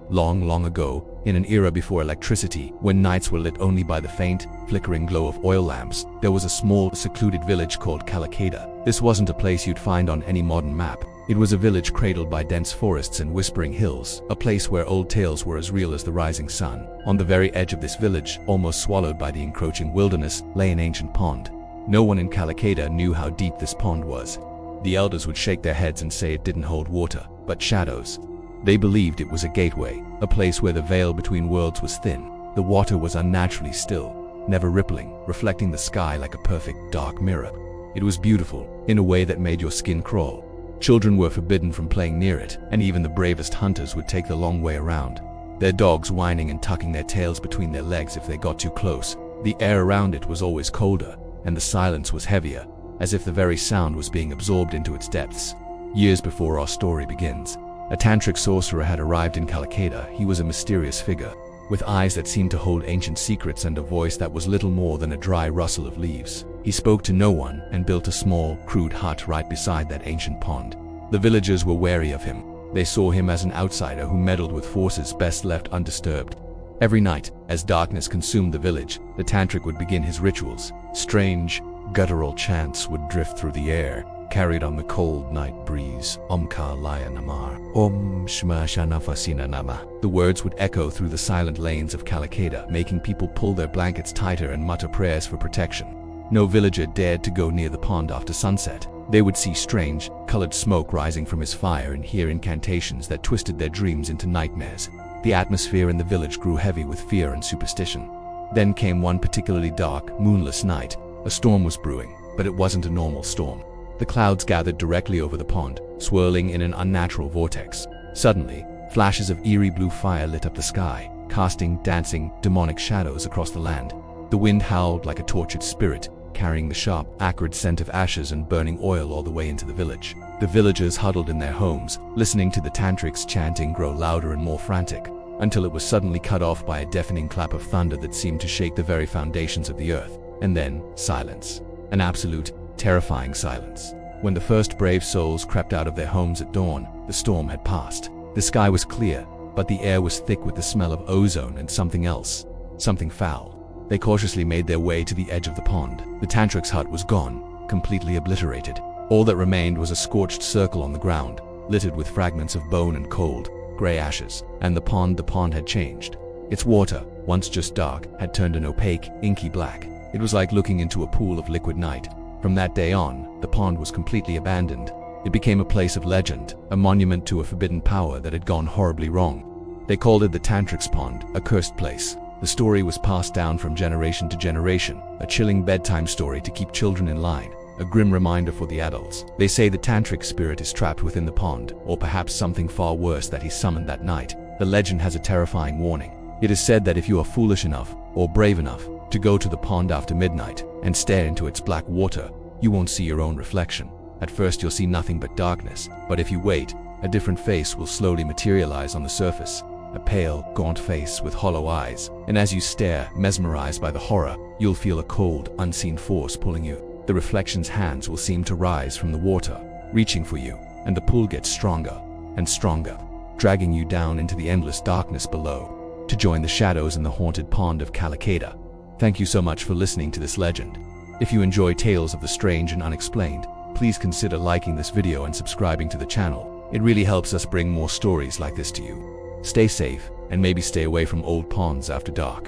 Long, long ago, in an era before electricity, when nights were lit only by the faint, flickering glow of oil lamps, there was a small, secluded village called KHEDA. This wasn't a place you'd find on any modern map. It was a village cradled by dense forests and whispering hills, a place where old tales were as real as the rising sun. On the very edge of this village, almost swallowed by the encroaching wilderness, lay an ancient pond. No one in KHEDA knew how deep this pond was. The elders would shake their heads and say it didn't hold water, but shadows. They believed it was a gateway, a place where the veil between worlds was thin. The water was unnaturally still, never rippling, reflecting the sky like a perfect dark mirror. It was beautiful, in a way that made your skin crawl. Children were forbidden from playing near it, and even the bravest hunters would take the long way around, their dogs whining and tucking their tails between their legs if they got too close. The air around it was always colder, and the silence was heavier, as if the very sound was being absorbed into its depths. Years before our story begins, a tantric sorcerer had arrived in KHEDA. He was a mysterious figure, with eyes that seemed to hold ancient secrets and a voice that was little more than a dry rustle of leaves. He spoke to no one and built a small, crude hut right beside that ancient pond. The villagers were wary of him. They saw him as an outsider who meddled with forces best left undisturbed. Every night, as darkness consumed the village, the tantric would begin his rituals. Strange, guttural chants would drift through the air, carried on the cold night breeze. Om Kalaya Namar. Om Shma Shanafasina Nama. The words would echo through the silent lanes of KHEDA, making people pull their blankets tighter and mutter prayers for protection. No villager dared to go near the pond after sunset. They would see strange, colored smoke rising from his fire and hear incantations that twisted their dreams into nightmares. The atmosphere in the village grew heavy with fear and superstition. Then came one particularly dark, moonless night. A storm was brewing, but it wasn't a normal storm. The clouds gathered directly over the pond, swirling in an unnatural vortex. Suddenly, flashes of eerie blue fire lit up the sky, casting dancing, demonic shadows across the land. The wind howled like a tortured spirit, carrying the sharp, acrid scent of ashes and burning oil all the way into the village. The villagers huddled in their homes, listening to the tantric's chanting grow louder and more frantic, until it was suddenly cut off by a deafening clap of thunder that seemed to shake the very foundations of the earth. And then, silence. An absolute, terrifying silence. When the first brave souls crept out of their homes at dawn, the storm had passed. The sky was clear, but the air was thick with the smell of ozone and something else, something foul. They cautiously made their way to the edge of the pond. The tantric's hut was gone, completely obliterated. All that remained was a scorched circle on the ground, littered with fragments of bone and cold, gray ashes. And the pond had changed. Its water, once just dark, had turned an opaque, inky black. It was like looking into a pool of liquid night. From that day on, the pond was completely abandoned. It became a place of legend, a monument to a forbidden power that had gone horribly wrong. They called it the Tantric's Pond, a cursed place. The story was passed down from generation to generation, a chilling bedtime story to keep children in line, a grim reminder for the adults. They say the tantric spirit is trapped within the pond, or perhaps something far worse that he summoned that night. The legend has a terrifying warning. It is said that if you are foolish enough, or brave enough, to go to the pond after midnight and stare into its black water, you won't see your own reflection. At first you'll see nothing but darkness, but if you wait, a different face will slowly materialize on the surface. A pale, gaunt face with hollow eyes, and as you stare, mesmerized by the horror, you'll feel a cold, unseen force pulling you. The reflection's hands will seem to rise from the water, reaching for you, and the pull gets stronger and stronger, dragging you down into the endless darkness below, to join the shadows in the haunted pond of KHEDA. Thank you so much for listening to this legend. If you enjoy tales of the strange and unexplained, please consider liking this video and subscribing to the channel. It really helps us bring more stories like this to you. Stay safe, and maybe stay away from old ponds after dark.